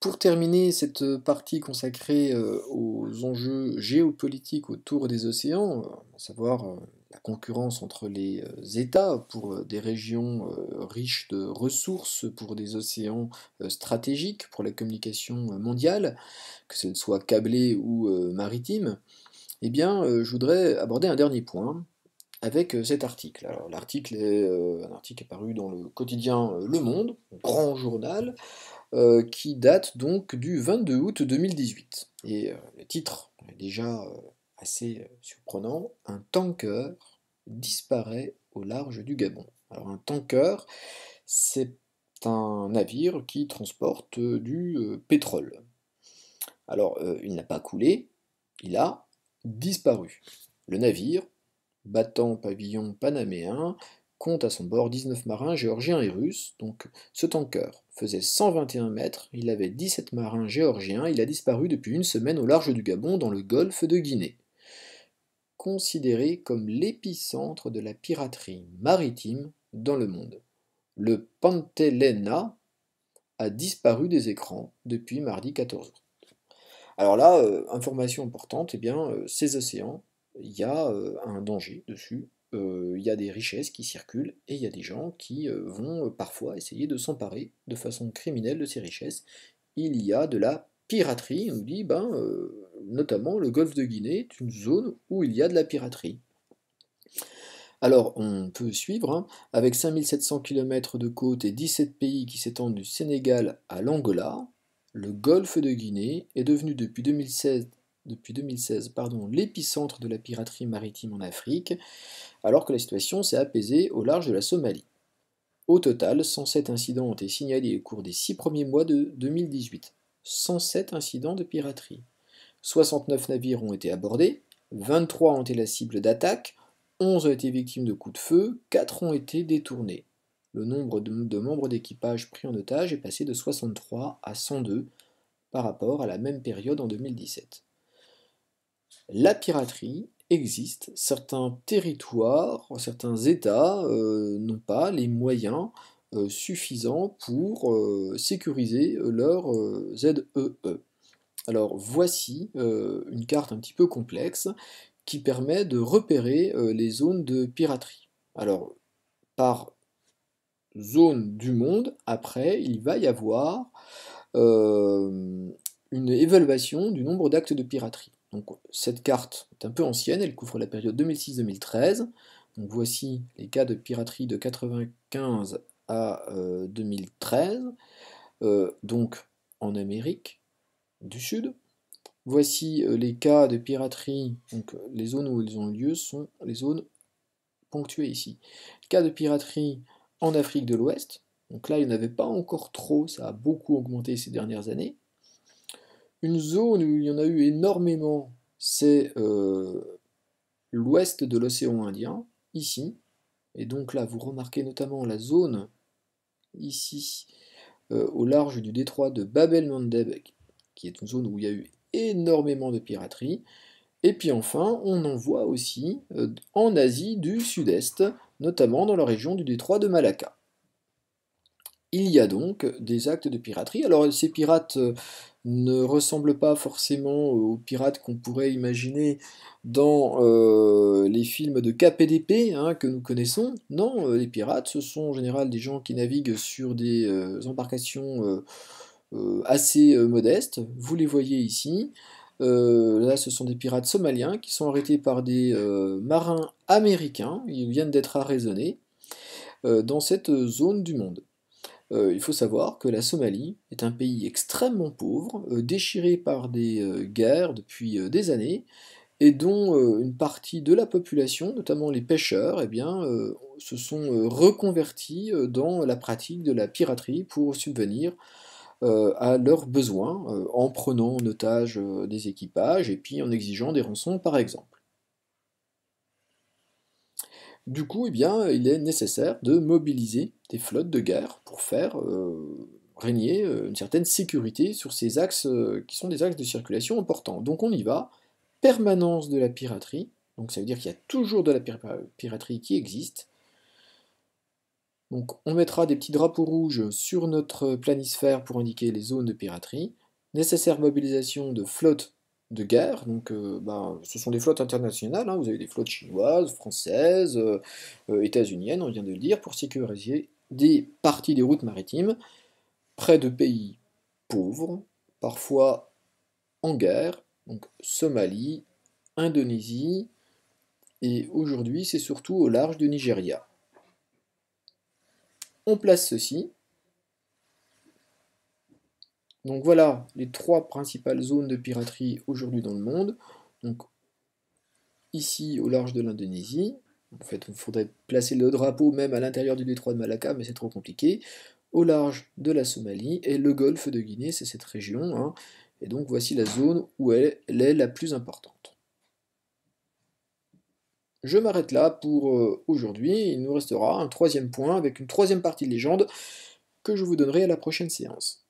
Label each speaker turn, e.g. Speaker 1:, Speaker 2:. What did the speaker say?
Speaker 1: Pour terminer cette partie consacrée aux enjeux géopolitiques autour des océans, à savoir la concurrence entre les États pour des régions riches de ressources, pour des océans stratégiques, pour la communication mondiale, que ce soit câblé ou maritime, eh bien, je voudrais aborder un dernier point avec cet article. Alors, l'article est un article paru dans le quotidien Le Monde, grand journal, qui date donc du 22 août 2018. Et le titre est déjà assez surprenant. Un tanker disparaît au large du Gabon. Alors un tanker, c'est un navire qui transporte du pétrole. Alors il n'a pas coulé, il a disparu. Le navire, battant pavillon panaméen, compte à son bord 19 marins géorgiens et russes. Donc ce tanker faisait 121 mètres, il avait 17 marins géorgiens, il a disparu depuis une semaine au large du Gabon dans le golfe de Guinée. Considéré comme l'épicentre de la piraterie maritime dans le monde. Le Pantelena a disparu des écrans depuis mardi 14 août. Alors là, information importante, eh bien, ces océans, il y a un danger dessus, il y a des richesses qui circulent, et il y a des gens qui vont parfois essayer de s'emparer de façon criminelle de ces richesses. Il y a de la piraterie, on nous dit, ben, notamment le golfe de Guinée est une zone où il y a de la piraterie. Alors, on peut suivre, hein, avec 5700 km de côte et 17 pays qui s'étendent du Sénégal à l'Angola, le golfe de Guinée est devenu depuis 2016, l'épicentre de la piraterie maritime en Afrique, alors que la situation s'est apaisée au large de la Somalie. Au total, 107 incidents ont été signalés au cours des 6 premiers mois de 2018. 107 incidents de piraterie. 69 navires ont été abordés, 23 ont été la cible d'attaques, 11 ont été victimes de coups de feu, 4 ont été détournés. Le nombre de membres d'équipage pris en otage est passé de 63 à 102 par rapport à la même période en 2017. La piraterie existe, certains territoires, certains États n'ont pas les moyens suffisants pour sécuriser leur ZEE. Alors voici une carte un petit peu complexe qui permet de repérer les zones de piraterie. Alors par zone du monde, après, il va y avoir une évaluation du nombre d'actes de piraterie. Donc cette carte est un peu ancienne, elle couvre la période 2006-2013. Donc voici les cas de piraterie de 1995 à 2013, donc en Amérique du Sud. Voici les cas de piraterie, donc les zones où ils ont lieu sont les zones ponctuées ici. Cas de piraterie en Afrique de l'Ouest, donc là il n'y en avait pas encore trop, ça a beaucoup augmenté ces dernières années. Une zone où il y en a eu énormément, c'est l'ouest de l'océan Indien, ici. Et donc là, vous remarquez notamment la zone, ici, au large du détroit de Bab el-Mandeb, qui est une zone où il y a eu énormément de piraterie. Et puis enfin, on en voit aussi en Asie du Sud-Est, notamment dans la région du détroit de Malacca. Il y a donc des actes de piraterie. Alors ces pirates ne ressemblent pas forcément aux pirates qu'on pourrait imaginer dans les films de KPDP hein, que nous connaissons. Non, les pirates, ce sont en général des gens qui naviguent sur des embarcations assez modestes. Vous les voyez ici. Là, ce sont des pirates somaliens qui sont arrêtés par des marins américains. Ils viennent d'être arraisonnés dans cette zone du monde. Il faut savoir que la Somalie est un pays extrêmement pauvre, déchiré par des guerres depuis des années, et dont une partie de la population, notamment les pêcheurs, eh bien, se sont reconvertis dans la pratique de la piraterie pour subvenir à leurs besoins, en prenant en otage des équipages et puis en exigeant des rançons par exemple. Du coup, eh bien, il est nécessaire de mobiliser des flottes de guerre pour faire régner une certaine sécurité sur ces axes qui sont des axes de circulation importants. Donc on y va, permanence de la piraterie, donc ça veut dire qu'il y a toujours de la piraterie qui existe, Donc on mettra des petits drapeaux rouges sur notre planisphère pour indiquer les zones de piraterie. Nécessaire mobilisation de flottes de guerre, donc ce sont des flottes internationales, hein, vous avez des flottes chinoises, françaises, états-uniennes, on vient de le dire, pour sécuriser des parties des routes maritimes près de pays pauvres, parfois en guerre, donc Somalie, Indonésie, et aujourd'hui c'est surtout au large du Nigeria. On place ceci. Donc voilà les trois principales zones de piraterie aujourd'hui dans le monde. Donc ici au large de l'Indonésie, en fait il faudrait placer le drapeau même à l'intérieur du détroit de Malacca, mais c'est trop compliqué. Au large de la Somalie et le golfe de Guinée, c'est cette région, hein. Et donc voici la zone où elle est la plus importante. Je m'arrête là pour aujourd'hui, il nous restera un troisième point avec une troisième partie de légende que je vous donnerai à la prochaine séance.